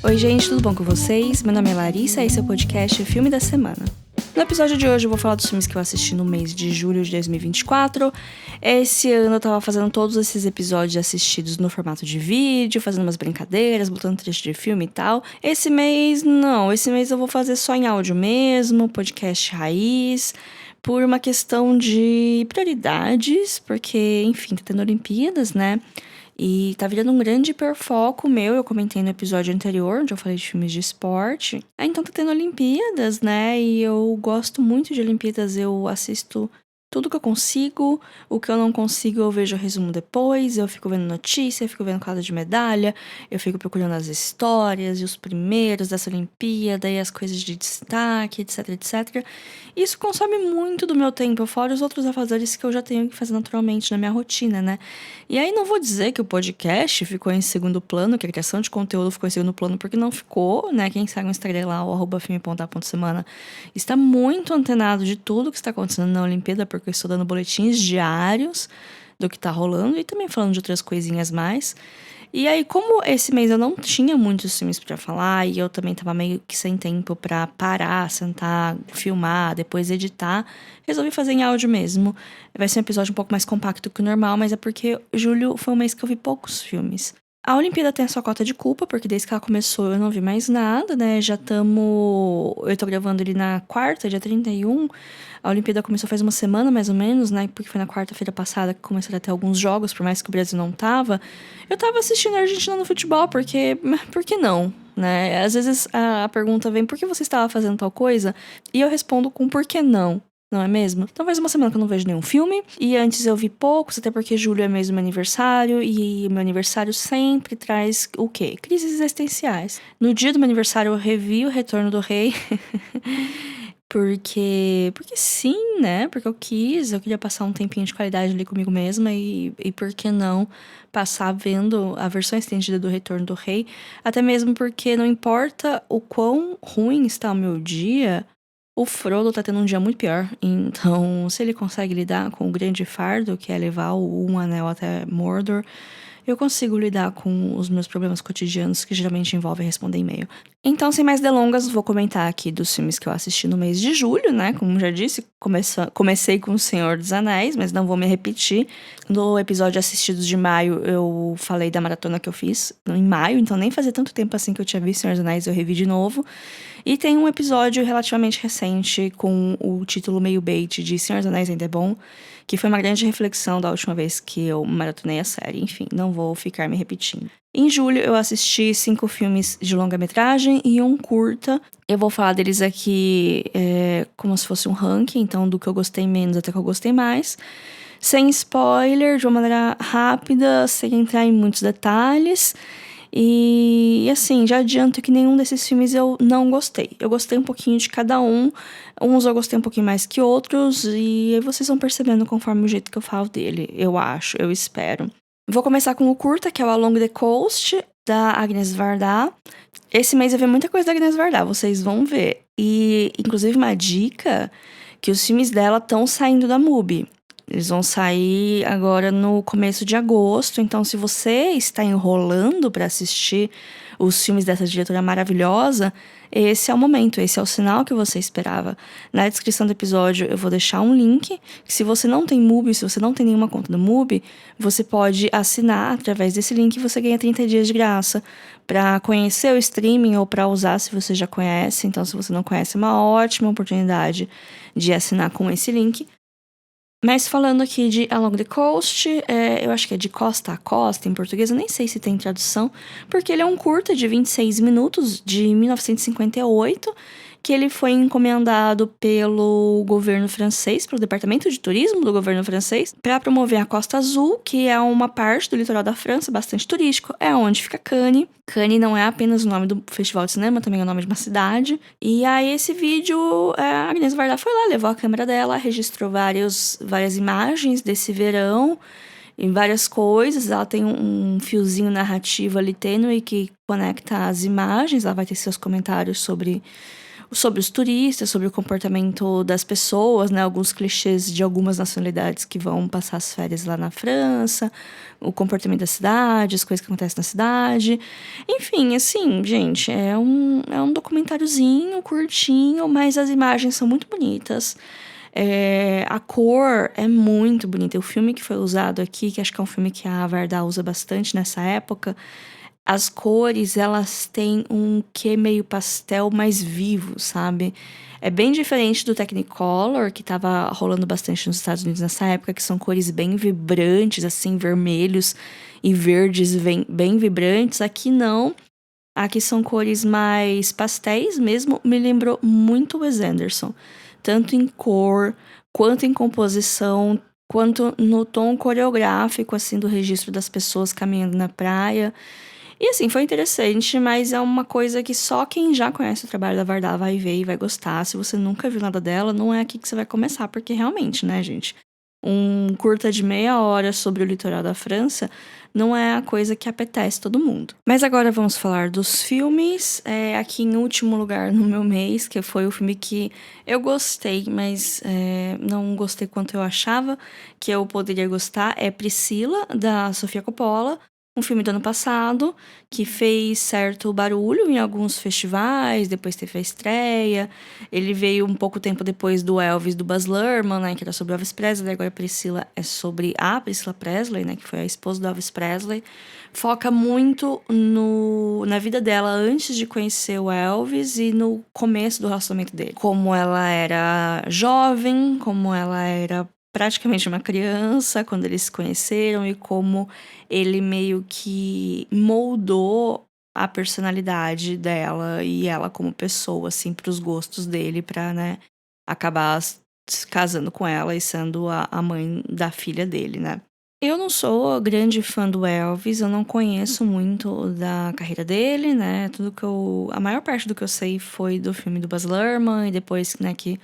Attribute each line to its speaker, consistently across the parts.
Speaker 1: Oi gente, tudo bom com vocês? Meu nome é Larissa e esse é o podcast Filme da Semana. No episódio de hoje eu vou falar dos filmes que eu assisti no mês de julho de 2024. Esse ano eu tava fazendo todos esses episódios assistidos no formato de vídeo, fazendo umas brincadeiras, botando trecho de filme e tal. Esse mês eu vou fazer só em áudio mesmo, podcast raiz, por uma questão de prioridades, porque, enfim, tá tendo Olimpíadas, né? E tá virando um grande hiperfoco meu, eu comentei no episódio anterior, onde eu falei de filmes de esporte. Então tá tendo Olimpíadas, né? E eu gosto muito de Olimpíadas, eu assisto tudo que eu consigo. O que eu não consigo eu vejo o resumo depois, eu fico vendo notícia, eu fico vendo quadro de medalha, eu fico procurando as histórias e os primeiros dessa Olimpíada e as coisas de destaque, etc, etc. Isso consome muito do meu tempo, fora os outros afazeres que eu já tenho que fazer naturalmente na minha rotina, né? E aí não vou dizer que o podcast ficou em segundo plano, que a criação de conteúdo ficou em segundo plano, porque não ficou, né? Quem segue o Instagram lá, o @filme.a.semana, está muito antenado de tudo que está acontecendo na Olimpíada, porque eu estou dando boletins diários do que tá rolando e também falando de outras coisinhas mais. E aí, como esse mês eu não tinha muitos filmes pra falar e eu também tava meio que sem tempo pra parar, sentar, filmar, depois editar, resolvi fazer em áudio mesmo. Vai ser um episódio um pouco mais compacto que o normal, mas é porque julho foi um mês que eu vi poucos filmes. A Olimpíada tem a sua cota de culpa, porque desde que ela começou eu não vi mais nada, né? Eu tô gravando ele na quarta, dia 31. A Olimpíada começou faz uma semana, mais ou menos, né? Porque foi na quarta-feira passada que começaram a ter alguns jogos, por mais que o Brasil não tava. Eu tava assistindo a Argentina no futebol, porque... Por que não? Né? Às vezes a pergunta vem, por que você estava fazendo tal coisa? E eu respondo com por que não? Não é mesmo? Então faz uma semana que eu não vejo nenhum filme. E antes eu vi poucos, até porque julho é mesmo meu aniversário. E meu aniversário sempre traz o quê? Crises existenciais. No dia do meu aniversário eu revi o Retorno do Rei. Porque sim, né? Porque eu queria passar um tempinho de qualidade ali comigo mesma e por que não passar vendo a versão estendida do Retorno do Rei? Até mesmo porque não importa o quão ruim está o meu dia, o Frodo tá tendo um dia muito pior. Então, se ele consegue lidar com o grande fardo, que é levar um anel até Mordor, eu consigo lidar com os meus problemas cotidianos, que geralmente envolvem responder e-mail. Então, sem mais delongas, vou comentar aqui dos filmes que eu assisti no mês de julho, né? Como já disse, comecei com O Senhor dos Anéis, mas não vou me repetir. No episódio Assistidos de maio, eu falei da maratona que eu fiz em maio, então nem fazia tanto tempo assim que eu tinha visto O Senhor dos Anéis, eu revi de novo. E tem um episódio relativamente recente com o título meio bait de Senhor dos Anéis ainda é bom, que foi uma grande reflexão da última vez que eu maratonei a série. Enfim, não vou ficar me repetindo. Em julho, eu assisti 5 filmes de longa-metragem e um curta. Eu vou falar deles aqui como se fosse um ranking, então do que eu gostei menos até que eu gostei mais. Sem spoiler, de uma maneira rápida, sem entrar em muitos detalhes. E assim, já adianto que nenhum desses filmes eu não gostei. Eu gostei um pouquinho de cada um. Uns eu gostei um pouquinho mais que outros. E aí vocês vão percebendo conforme o jeito que eu falo dele. Eu acho, eu espero. Vou começar com o curta, que é o Along the Coast, da Agnes Varda. Esse mês eu vi muita coisa da Agnes Varda, vocês vão ver. E, inclusive, uma dica, que os filmes dela estão saindo da MUBI. Eles vão sair agora no começo de agosto, então se você está enrolando para assistir os filmes dessa diretora maravilhosa, esse é o momento, esse é o sinal que você esperava. Na descrição do episódio eu vou deixar um link, que se você não tem MUBI, se você não tem nenhuma conta no MUBI, você pode assinar através desse link e você ganha 30 dias de graça para conhecer o streaming ou para usar se você já conhece. Então, se você não conhece, é uma ótima oportunidade de assinar com esse link. Mas falando aqui de Along the Coast, eu acho que é de costa a costa em português, eu nem sei se tem tradução, porque ele é um curta de 26 minutos, de 1958, que ele foi encomendado pelo governo francês, pelo Departamento de Turismo do governo francês, para promover a Costa Azul, que é uma parte do litoral da França, bastante turístico, é onde fica Cannes. Cannes não é apenas o nome do festival de cinema, também é o nome de uma cidade. E aí esse vídeo, a Agnes Varda foi lá, levou a câmera dela, registrou várias imagens desse verão, em várias coisas. Ela tem um fiozinho narrativo ali tênue que conecta as imagens, ela vai ter seus comentários sobre sobre os turistas, sobre o comportamento das pessoas, né? Alguns clichês de algumas nacionalidades que vão passar as férias lá na França, o comportamento da cidade, as coisas que acontecem na cidade. Enfim, assim, gente, é um documentáriozinho curtinho, mas as imagens são muito bonitas. A cor é muito bonita. O filme que foi usado aqui, que acho que é um filme que a Varda usa bastante nessa época, as cores, elas têm um quê meio pastel mais vivo, sabe? É bem diferente do Technicolor, que tava rolando bastante nos Estados Unidos nessa época, que são cores bem vibrantes, assim, vermelhos e verdes bem vibrantes. Aqui não. Aqui são cores mais pastéis mesmo. Me lembrou muito Wes Anderson. Tanto em cor, quanto em composição, quanto no tom coreográfico, assim, do registro das pessoas caminhando na praia. E assim, foi interessante, mas é uma coisa que só quem já conhece o trabalho da Vardar vai ver e vai gostar. Se você nunca viu nada dela, não é aqui que você vai começar, porque realmente, né, gente? Um curta de meia hora sobre o litoral da França não é a coisa que apetece todo mundo. Mas agora vamos falar dos filmes. Aqui em último lugar no meu mês, que foi o filme que eu gostei, mas não gostei quanto eu achava que eu poderia gostar, é Priscila, da Sofia Coppola. Um filme do ano passado, que fez certo barulho em alguns festivais, depois teve a estreia. Ele veio um pouco tempo depois do Elvis, do Baz Luhrmann, né, que era sobre o Elvis Presley. Agora a Priscila é sobre a Priscila Presley, né, que foi a esposa do Elvis Presley. Foca muito na vida dela antes de conhecer o Elvis e no começo do relacionamento dele. Como ela era jovem, como ela era praticamente uma criança quando eles se conheceram e como ele meio que moldou a personalidade dela e ela como pessoa, assim, pros gostos dele, pra, né, acabar se casando com ela e sendo a mãe da filha dele, né. Eu não sou grande fã do Elvis, eu não conheço muito da carreira dele, né, a maior parte do que eu sei foi do filme do Baz Luhrmann e depois, né, que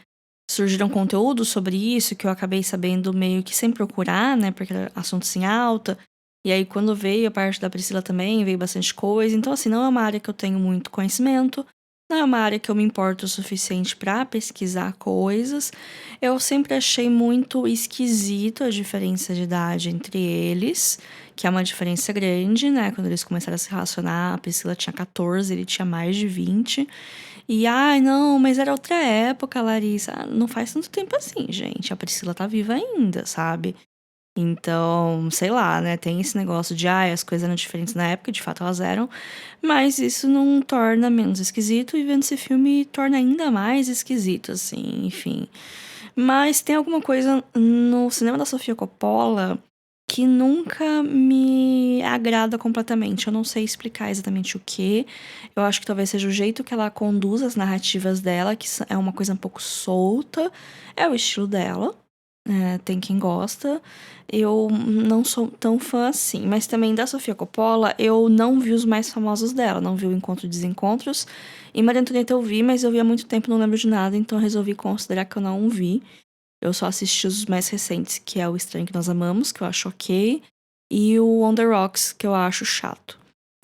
Speaker 1: surgiram conteúdos sobre isso, que eu acabei sabendo meio que sem procurar, né, porque era assunto assim alta. E aí, quando veio a parte da Priscila também, veio bastante coisa. Então, assim, não é uma área que eu tenho muito conhecimento. Não é uma área que eu me importo o suficiente pra pesquisar coisas. Eu sempre achei muito esquisito a diferença de idade entre eles, que é uma diferença grande, né? Quando eles começaram a se relacionar, a Priscila tinha 14, ele tinha mais de 20. E, ai, não, mas era outra época, Larissa. Não faz tanto tempo assim, gente. A Priscila tá viva ainda, sabe? Então, sei lá, né? Tem esse negócio de, ai, as coisas eram diferentes na época, de fato elas eram. Mas isso não torna menos esquisito, e vendo esse filme torna ainda mais esquisito, assim, enfim. Mas tem alguma coisa no cinema da Sofia Coppola que nunca me agrada completamente. Eu não sei explicar exatamente o que. Eu acho que talvez seja o jeito que ela conduz as narrativas dela, que é uma coisa um pouco solta. É o estilo dela. Tem quem gosta. Eu não sou tão fã assim. Mas também da Sofia Coppola, eu não vi os mais famosos dela. Não vi o Encontro e Desencontros. E Maria Antonieta eu vi, mas eu vi há muito tempo, não lembro de nada. Então eu resolvi considerar que eu não vi. Eu só assisti os mais recentes, que é O Estranho que Nós Amamos, que eu acho ok, e o On the Rocks, que eu acho chato.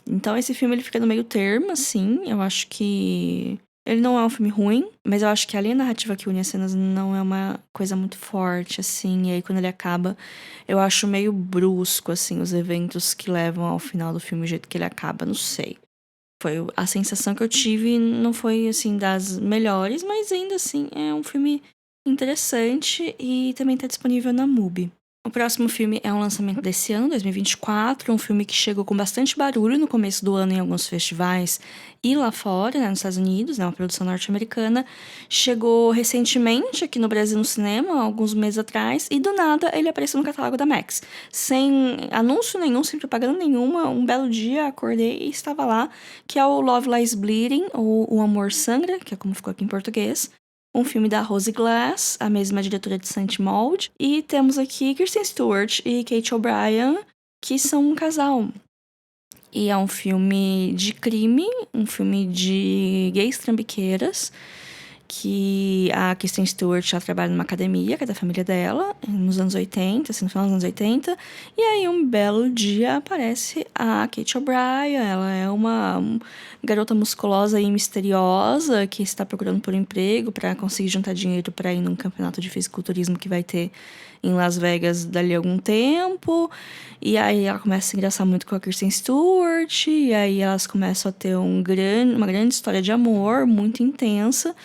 Speaker 1: Então esse filme ele fica no meio termo, assim. Eu acho que ele não é um filme ruim, mas eu acho que a linha narrativa que une as cenas não é uma coisa muito forte, assim. E aí quando ele acaba, eu acho meio brusco, assim, os eventos que levam ao final do filme, o jeito que ele acaba, não sei. A sensação que eu tive não foi, assim, das melhores, mas ainda assim é um filme interessante e também tá disponível na MUBI. O próximo filme é um lançamento desse ano, 2024, um filme que chegou com bastante barulho no começo do ano em alguns festivais e lá fora, né, nos Estados Unidos, né, uma produção norte-americana. Chegou recentemente aqui no Brasil no cinema, alguns meses atrás, e do nada ele apareceu no catálogo da Max. Sem anúncio nenhum, sem propaganda nenhuma, um belo dia acordei e estava lá, que é o Love Lies Bleeding, ou O Amor Sangra, que é como ficou aqui em português. Um filme da Rose Glass, a mesma diretora de Saint Maud. E temos aqui Kristen Stewart e Kate O'Brien, que são um casal. E é um filme de crime, um filme de gays trambiqueiras, que a Kristen Stewart já trabalha numa academia, que é da família dela, nos anos 80, assim, no final dos anos 80. E aí, um belo dia, aparece a Kate O'Brien. Ela é uma garota musculosa e misteriosa que está procurando por um emprego para conseguir juntar dinheiro para ir num campeonato de fisiculturismo que vai ter em Las Vegas dali a algum tempo. E aí ela começa a se engraçar muito com a Kristen Stewart. E aí elas começam a ter uma grande história de amor, muito intensa.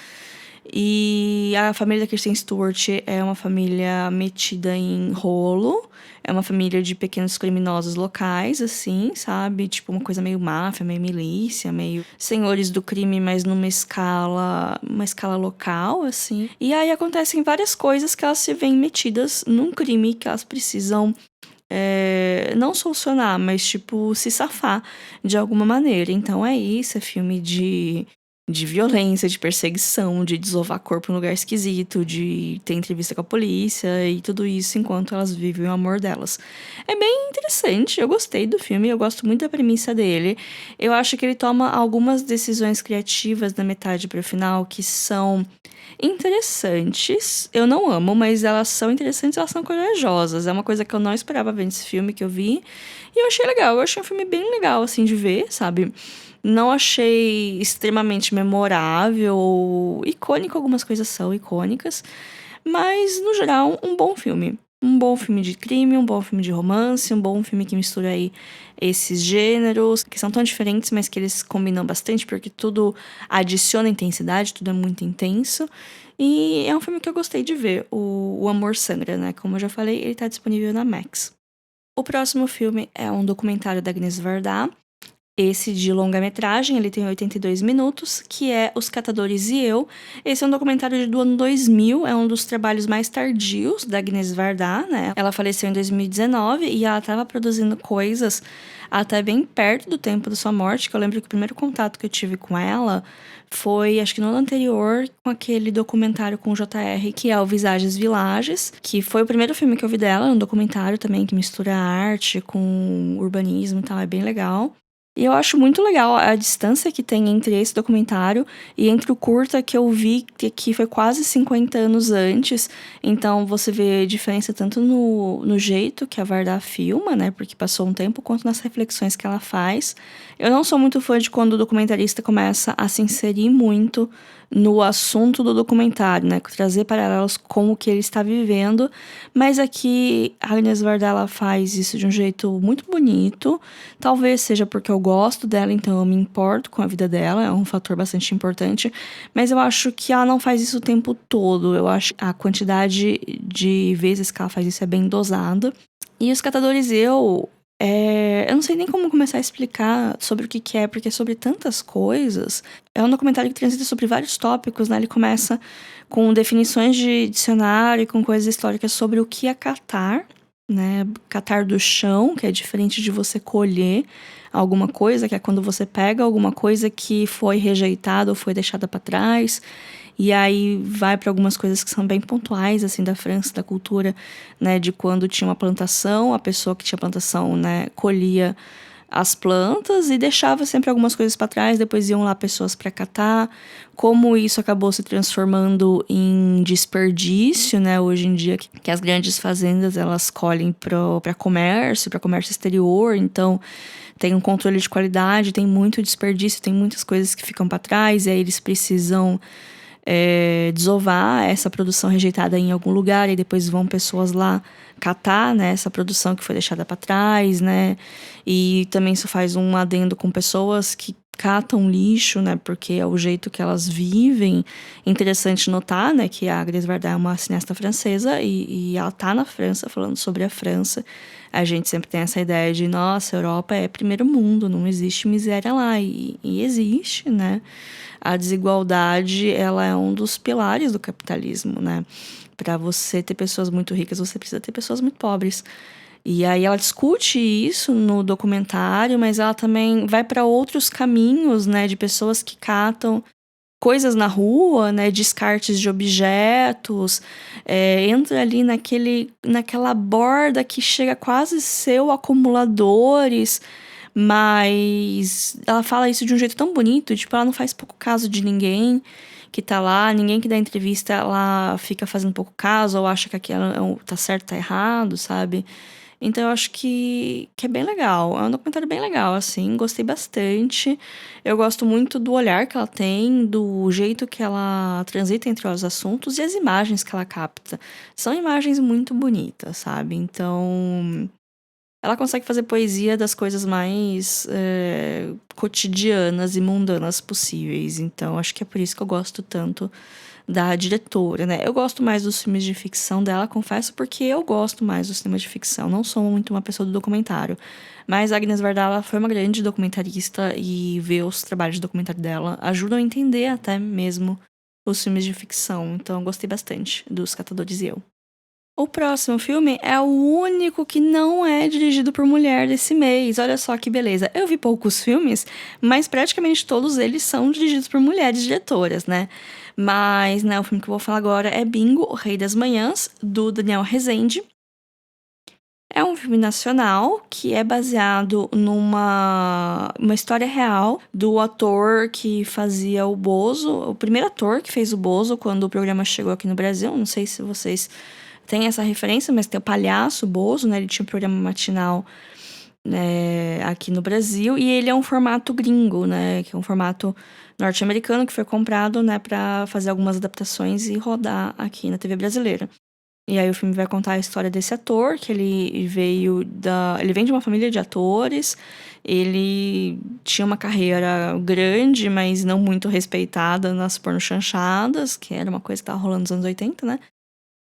Speaker 1: E a família da Kristen Stewart é uma família metida em rolo. É uma família de pequenos criminosos locais, assim, sabe? Tipo, uma coisa meio máfia, meio milícia, meio senhores do crime, mas numa escala local, assim. E aí acontecem várias coisas que elas se veem metidas num crime que elas precisam não solucionar, mas, tipo, se safar de alguma maneira. Então é isso, é filme de violência, de perseguição, de desovar corpo em lugar esquisito, de ter entrevista com a polícia e tudo isso enquanto elas vivem o amor delas. É bem interessante, eu gostei do filme, eu gosto muito da premissa dele. Eu acho que ele toma algumas decisões criativas da metade para o final que são interessantes. Eu não amo, mas elas são interessantes, elas são corajosas. É uma coisa que eu não esperava ver nesse filme que eu vi. E eu achei legal, eu achei um filme bem legal, assim, de ver, sabe? Não achei extremamente memorável ou icônico, algumas coisas são icônicas. Mas, no geral, um bom filme. Um bom filme de crime, um bom filme de romance, um bom filme que mistura aí esses gêneros, que são tão diferentes, mas que eles combinam bastante, porque tudo adiciona intensidade, tudo é muito intenso. E é um filme que eu gostei de ver, o Amor Sangra, né? Como eu já falei, ele tá disponível na Max. O próximo filme é um documentário da Agnes Varda. Esse de longa-metragem, ele tem 82 minutos, que é Os Catadores e Eu. Esse é um documentário do ano 2000, é um dos trabalhos mais tardios da Agnes Varda, né? Ela faleceu em 2019 e ela estava produzindo coisas até bem perto do tempo da sua morte, que eu lembro que o primeiro contato que eu tive com ela foi, acho que no ano anterior, com aquele documentário com o JR, que é o Visages Villages, que foi o primeiro filme que eu vi dela, um documentário também que mistura arte com urbanismo e tal, é bem legal. E eu acho muito legal a distância que tem entre esse documentário e entre o curta que eu vi, que foi quase 50 anos antes. Então você vê diferença tanto no jeito que a Varda filma, né? Porque passou um tempo, quanto nas reflexões que ela faz. Eu não sou muito fã de quando o documentarista começa a se inserir muito no assunto do documentário, né? Trazer paralelos com o que ele está vivendo. Mas aqui a Agnes Varda ela faz isso de um jeito muito bonito. Talvez seja porque eu gosto dela, então eu me importo com a vida dela, é um fator bastante importante. Mas eu acho que ela não faz isso o tempo todo. Eu acho que a quantidade de vezes que ela faz isso é bem dosada. E Os Catadores eu não sei nem como começar a explicar sobre o que é, porque é sobre tantas coisas. É um documentário que transita sobre vários tópicos, né? Ele começa com definições de dicionário, com coisas históricas sobre o que é catar, né? Catar do chão, que é diferente de você colher alguma coisa, que é quando você pega alguma coisa que foi rejeitada ou foi deixada para trás. E aí vai para algumas coisas que são bem pontuais, assim, da França, da cultura, né? De quando tinha uma plantação, a pessoa que tinha plantação, né, colhia as plantas e deixava sempre algumas coisas para trás, depois iam lá pessoas para catar. Como isso acabou se transformando em desperdício, né? Hoje em dia, que as grandes fazendas, elas colhem para comércio exterior, então tem um controle de qualidade, tem muito desperdício, tem muitas coisas que ficam para trás, e aí eles precisam desovar essa produção rejeitada em algum lugar, e depois vão pessoas lá catar, né, essa produção que foi deixada para trás, né, e também isso faz um adendo com pessoas que catam lixo, né, porque é o jeito que elas vivem. Interessante notar, né, que a Agnes Varda é uma cineasta francesa e ela tá na França falando sobre a França. A gente sempre tem essa ideia de, nossa, a Europa é primeiro mundo, não existe miséria lá, e existe, né. A desigualdade, ela é um dos pilares do capitalismo, né? Para você ter pessoas muito ricas, você precisa ter pessoas muito pobres. E aí ela discute isso no documentário, mas ela também vai para outros caminhos, né? De pessoas que catam coisas na rua, né? Descartes de objetos. Entra ali naquela borda que chega a quase ser o acumuladores, Mas ela fala isso de um jeito tão bonito, tipo, ela não faz pouco caso de ninguém que tá lá, ninguém que dá entrevista, ela fica fazendo pouco caso ou acha que aquilo tá certo, tá errado, sabe? Então eu acho que é bem legal. É um documentário bem legal, assim. Gostei bastante. Eu gosto muito do olhar que ela tem, do jeito que ela transita entre os assuntos e as imagens que ela capta. São imagens muito bonitas, sabe? Então. Ela consegue fazer poesia das coisas mais cotidianas e mundanas possíveis. Então, acho que é por isso que eu gosto tanto da diretora, né? Eu gosto mais dos filmes de ficção dela, confesso, porque eu gosto mais do cinema de ficção. Não sou muito uma pessoa do documentário. Mas a Agnes Varda foi uma grande documentarista e ver os trabalhos de documentário dela ajudam a entender até mesmo os filmes de ficção. Então, eu gostei bastante dos Catadores e Eu. O próximo filme é o único que não é dirigido por mulher desse mês. Olha só que beleza. Eu vi poucos filmes, mas praticamente todos eles são dirigidos por mulheres diretoras, né? Mas, né, o filme que eu vou falar agora é Bingo, O Rei das Manhãs, do Daniel Rezende. É um filme nacional que é baseado uma história real do ator que fazia o Bozo, o primeiro ator que fez o Bozo quando o programa chegou aqui no Brasil. Não sei se vocês têm essa referência, mas tem o Palhaço Bozo, né? Ele tinha um programa matinal, né, aqui no Brasil, e ele é um formato gringo, né? Que é um formato norte-americano que foi comprado, né, para fazer algumas adaptações e rodar aqui na TV brasileira. E aí o filme vai contar a história desse ator, que ele vem de uma família de atores, ele tinha uma carreira grande, mas não muito respeitada nas pornochanchadas, que era uma coisa que tava rolando nos anos 80, né?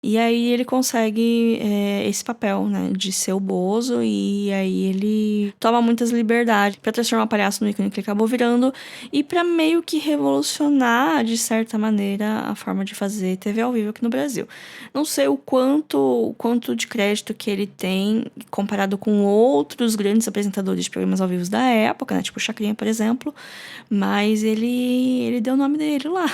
Speaker 1: E aí ele consegue esse papel, né, de ser o Bozo, e aí ele toma muitas liberdades pra transformar o palhaço no ícone que ele acabou virando e pra meio que revolucionar, de certa maneira, a forma de fazer TV ao vivo aqui no Brasil. Não sei o quanto de crédito que ele tem comparado com outros grandes apresentadores de programas ao vivo da época, né, tipo o Chacrinha, por exemplo, mas ele deu o nome dele lá.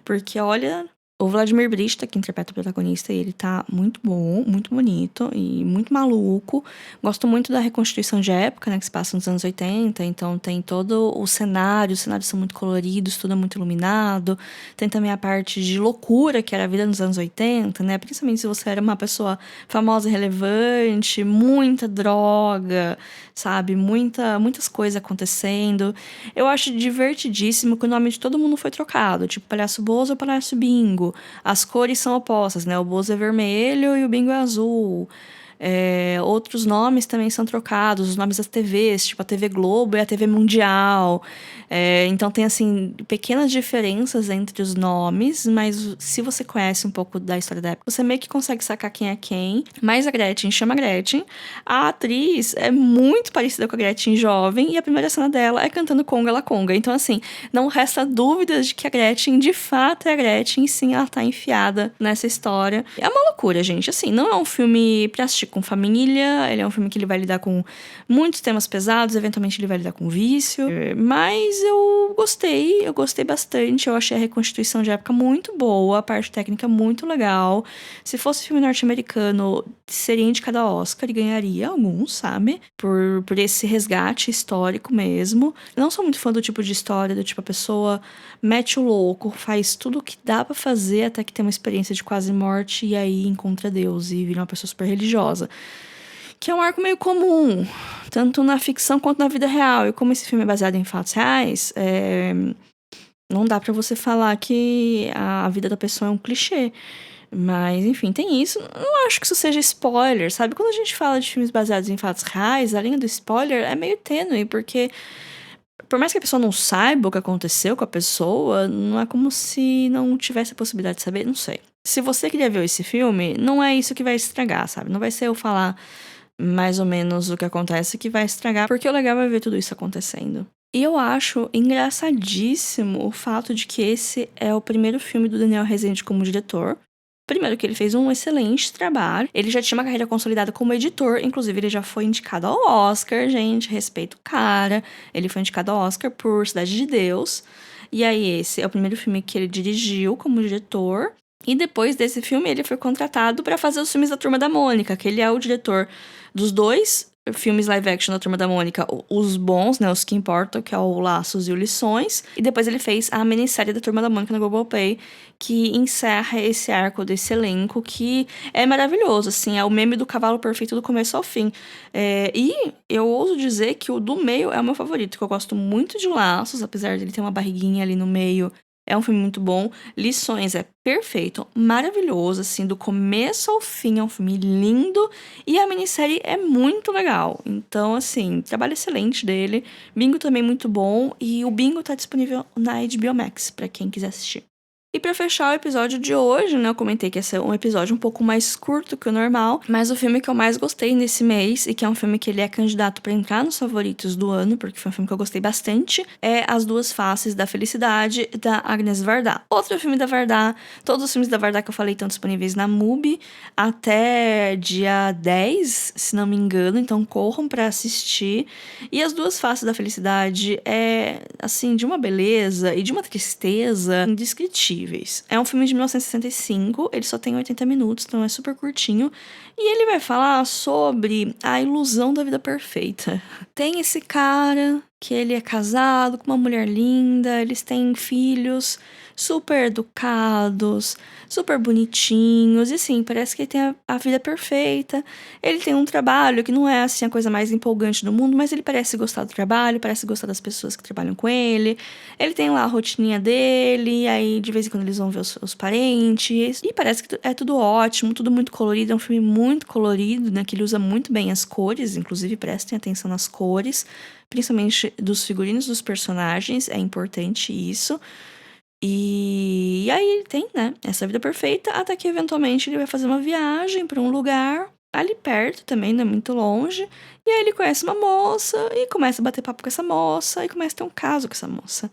Speaker 1: Porque olha, o Vladimir Brista, que interpreta o protagonista, ele tá muito bom, muito bonito e muito maluco. Gosto muito da reconstituição de época, né, que se passa nos anos 80, então tem todo o cenário, os cenários são muito coloridos, tudo é muito iluminado. Tem também a parte de loucura, que era a vida nos anos 80, né, principalmente se você era uma pessoa famosa e relevante, muita droga, sabe, muitas coisas acontecendo. Eu acho divertidíssimo que o nome de todo mundo foi trocado, tipo Palhaço Bozo ou Palhaço Bingo. As cores são opostas, né? O Bozo é vermelho e o Bingo é azul. Outros nomes também são trocados, os nomes das TVs, tipo a TV Globo e a TV Mundial. Então tem, assim, pequenas diferenças entre os nomes, mas se você conhece um pouco da história da época, você meio que consegue sacar quem é quem. Mas a Gretchen chama Gretchen. A atriz é muito parecida com a Gretchen jovem e a primeira cena dela é cantando Conga La Conga. Então, assim, não resta dúvidas de que a Gretchen de fato é a Gretchen, e sim, ela tá enfiada nessa história. É uma loucura, gente. Assim, não é um filme pra assistir com família, ele é um filme que ele vai lidar com muitos temas pesados, eventualmente ele vai lidar com vício, mas eu gostei bastante, eu achei a reconstituição de época muito boa, a parte técnica muito legal. Se fosse filme norte-americano, seria indicado a Oscar e ganharia alguns, sabe? Por esse resgate histórico mesmo. Eu não sou muito fã do tipo de história, do tipo a pessoa mete o louco, faz tudo o que dá pra fazer até que tem uma experiência de quase morte e aí encontra Deus e vira uma pessoa super religiosa. Que é um arco meio comum, tanto na ficção quanto na vida real. E como esse filme é baseado em fatos reais, não dá pra você falar que a vida da pessoa é um clichê. Mas, enfim, tem isso. Não acho que isso seja spoiler, sabe? Quando a gente fala de filmes baseados em fatos reais, a linha do spoiler é meio tênue, porque por mais que a pessoa não saiba o que aconteceu com a pessoa, não é como se não tivesse a possibilidade de saber, não sei. Se você queria ver esse filme, não é isso que vai estragar, sabe? Não vai ser eu falar mais ou menos o que acontece que vai estragar, porque o legal é ver tudo isso acontecendo. E eu acho engraçadíssimo o fato de que esse é o primeiro filme do Daniel Rezende como diretor. Primeiro que ele fez um excelente trabalho. Ele já tinha uma carreira consolidada como editor. Inclusive, ele já foi indicado ao Oscar, gente. Respeito o cara. Ele foi indicado ao Oscar por Cidade de Deus. E aí, esse é o primeiro filme que ele dirigiu como diretor. E depois desse filme, ele foi contratado para fazer os filmes da Turma da Mônica, que ele é o diretor dos dois filmes live action da Turma da Mônica, os bons, né, os que importam, que é o Laços e o Lições. E depois ele fez a minissérie da Turma da Mônica no Globoplay, que encerra esse arco desse elenco, que é maravilhoso, assim, é o meme do cavalo perfeito do começo ao fim. E eu ouso dizer que o do meio é o meu favorito, que eu gosto muito de Laços, apesar dele ter uma barriguinha ali no meio. É um filme muito bom. Lições é perfeito, maravilhoso, assim, do começo ao fim. É um filme lindo. E a minissérie é muito legal. Então, assim, trabalho excelente dele. Bingo também muito bom. E o Bingo tá disponível na HBO Max, pra quem quiser assistir. E pra fechar o episódio de hoje, né, eu comentei que ia ser um episódio um pouco mais curto que o normal, mas o filme que eu mais gostei nesse mês, e que é um filme que ele é candidato pra entrar nos favoritos do ano, porque foi um filme que eu gostei bastante, é As Duas Faces da Felicidade, da Agnes Varda. Outro filme da Varda, todos os filmes da Varda que eu falei estão disponíveis na MUBI até dia 10, se não me engano, então corram pra assistir. E As Duas Faces da Felicidade é, assim, de uma beleza e de uma tristeza indescritíveis. É um filme de 1965, ele só tem 80 minutos, então é super curtinho. E ele vai falar sobre a ilusão da vida perfeita. Tem esse cara que ele é casado com uma mulher linda, eles têm filhos super educados, super bonitinhos, e assim, parece que ele tem a vida perfeita. Ele tem um trabalho que não é assim a coisa mais empolgante do mundo, mas ele parece gostar do trabalho, parece gostar das pessoas que trabalham com ele. Ele tem lá a rotininha dele, e aí de vez em quando eles vão ver os parentes, e parece que é tudo ótimo, tudo muito colorido. É um filme muito colorido, né, que ele usa muito bem as cores, inclusive prestem atenção nas cores, principalmente dos figurinos dos personagens, é importante isso. E aí ele tem, né, essa vida perfeita, até que eventualmente ele vai fazer uma viagem pra um lugar ali perto também, não é muito longe. E aí ele conhece uma moça e começa a bater papo com essa moça e começa a ter um caso com essa moça.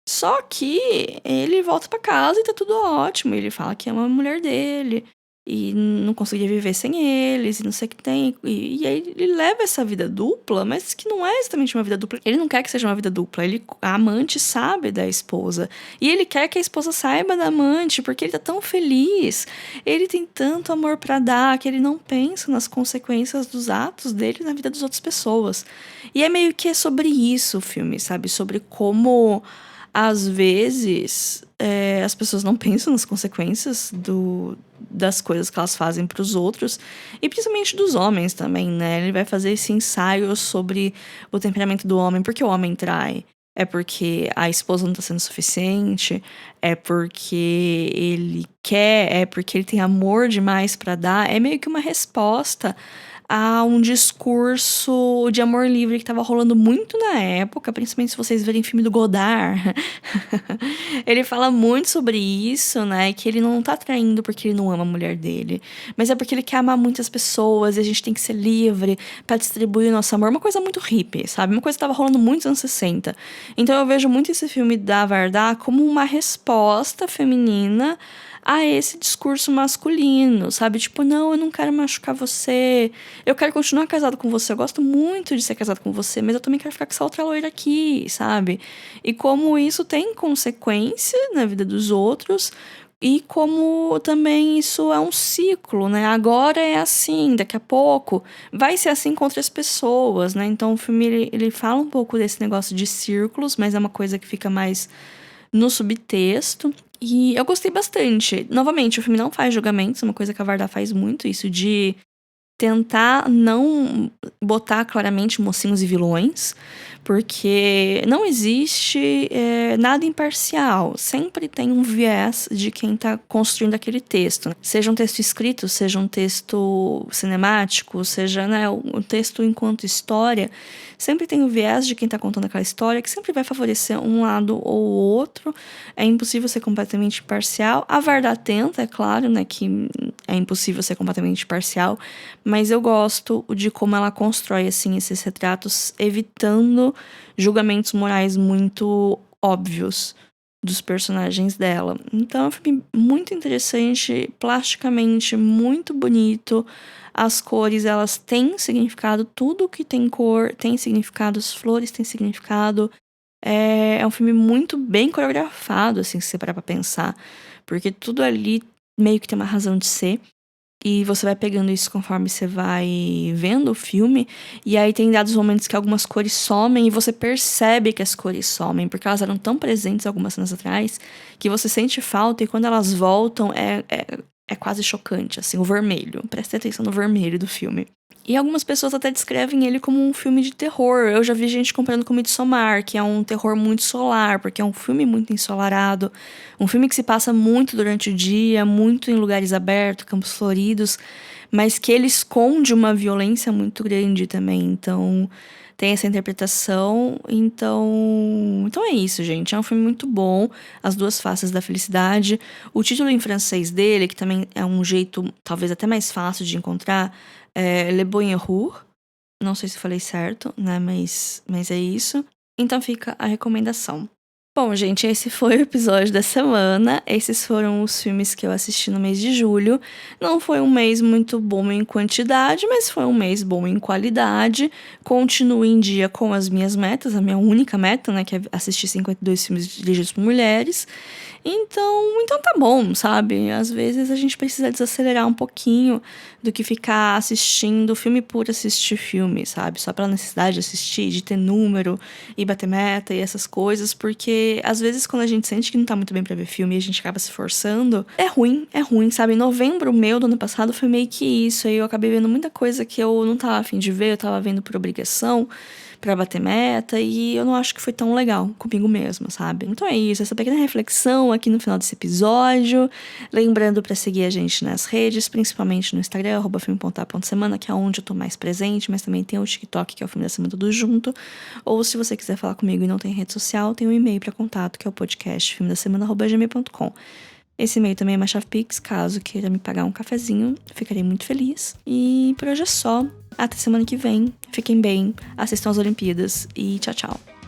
Speaker 1: Só que ele volta pra casa e tá tudo ótimo. Ele fala que ama a mulher dele e não conseguia viver sem eles e não sei o que tem. E aí ele leva essa vida dupla, mas que não é exatamente uma vida dupla. Ele não quer que seja uma vida dupla. A amante sabe da esposa. E ele quer que a esposa saiba da amante, porque ele tá tão feliz. Ele tem tanto amor pra dar que ele não pensa nas consequências dos atos dele na vida das outras pessoas. E é meio que é sobre isso o filme, sabe? Sobre como às vezes as pessoas não pensam nas consequências das coisas que elas fazem para os outros, e principalmente dos homens também, né? Ele vai fazer esse ensaio sobre o temperamento do homem, porque o homem trai. É porque a esposa não tá sendo suficiente, é porque ele quer, é porque ele tem amor demais para dar. É meio que uma resposta a um discurso de amor livre que tava rolando muito na época, principalmente se vocês verem filme do Godard. Ele fala muito sobre isso, né? Que ele não tá traindo porque ele não ama a mulher dele, mas é porque ele quer amar muitas pessoas e a gente tem que ser livre pra distribuir o nosso amor. Uma coisa muito hippie, sabe? Uma coisa que tava rolando muito nos anos 60. Então eu vejo muito esse filme da Varda como uma resposta feminina a esse discurso masculino, sabe? Tipo, não, eu não quero machucar você, eu quero continuar casado com você, eu gosto muito de ser casado com você, mas eu também quero ficar com essa outra loira aqui, sabe? E como isso tem consequência na vida dos outros, e como também isso é um ciclo, né? Agora é assim, daqui a pouco vai ser assim com outras pessoas, né? Então o filme ele fala um pouco desse negócio de círculos, mas é uma coisa que fica mais no subtexto. E eu gostei bastante. Novamente, o filme não faz julgamentos, uma coisa que a Varda faz muito, isso de tentar não botar claramente mocinhos e vilões, porque não existe nada imparcial. Sempre tem um viés de quem está construindo aquele texto. Seja um texto escrito, seja um texto cinemático, seja, né, um texto enquanto história, sempre tem o viés de quem está contando aquela história, que sempre vai favorecer um lado ou outro. É impossível ser completamente imparcial. A Varda tenta, é claro, né, que é impossível ser completamente imparcial, mas eu gosto de como ela constrói, assim, esses retratos, evitando julgamentos morais muito óbvios dos personagens dela. Então é um filme muito interessante, plasticamente muito bonito. As cores, elas têm significado, tudo que tem cor tem significado, as flores têm significado. É um filme muito bem coreografado, assim, se você parar pra pensar, porque tudo ali meio que tem uma razão de ser. E você vai pegando isso conforme você vai vendo o filme. E aí tem dados momentos que algumas cores somem e você percebe que as cores somem, porque elas eram tão presentes algumas cenas atrás que você sente falta e quando elas voltam é quase chocante, assim, o vermelho. Presta atenção no vermelho do filme. E algumas pessoas até descrevem ele como um filme de terror. Eu já vi gente comparando com Midsommar, que é um terror muito solar, porque é um filme muito ensolarado. Um filme que se passa muito durante o dia, muito em lugares abertos, campos floridos, mas que ele esconde uma violência muito grande também. Então, tem essa interpretação. Então é isso, gente. É um filme muito bom. As Duas Faces da Felicidade. O título em francês dele, que também é um jeito talvez até mais fácil de encontrar, Le Bonheur. Não sei se falei certo, né? Mas é isso. Então fica a recomendação. Bom, gente, esse foi o episódio da semana. Esses foram os filmes que eu assisti no mês de julho. Não foi um mês muito bom em quantidade, mas foi um mês bom em qualidade. Continuo em dia com as minhas metas, a minha única meta, né, que é assistir 52 filmes dirigidos por mulheres. Então tá bom, sabe? Às vezes a gente precisa desacelerar um pouquinho do que ficar assistindo filme por assistir filme, sabe? Só pela necessidade de assistir, de ter número e bater meta e essas coisas, porque às vezes quando a gente sente que não tá muito bem pra ver filme e a gente acaba se forçando, é ruim, sabe? Novembro meu do ano passado foi meio que isso, aí eu acabei vendo muita coisa que eu não tava a fim de ver, eu tava vendo por obrigação, pra bater meta, e eu não acho que foi tão legal comigo mesma, sabe? Então é isso, essa pequena reflexão aqui no final desse episódio. Lembrando pra seguir a gente nas redes, principalmente no Instagram, @filme.a.semana, que é onde eu tô mais presente, mas também tem o TikTok, que é o Filme da Semana Tudo Junto. Ou se você quiser falar comigo e não tem rede social, tem um e-mail pra contato, que é o podcast filmedasemana@gmail.com. Esse e-mail também é uma chave Pix, caso queira me pagar um cafezinho, ficarei muito feliz. E por hoje é só. Até semana que vem. Fiquem bem, assistam às Olimpíadas e tchau, tchau.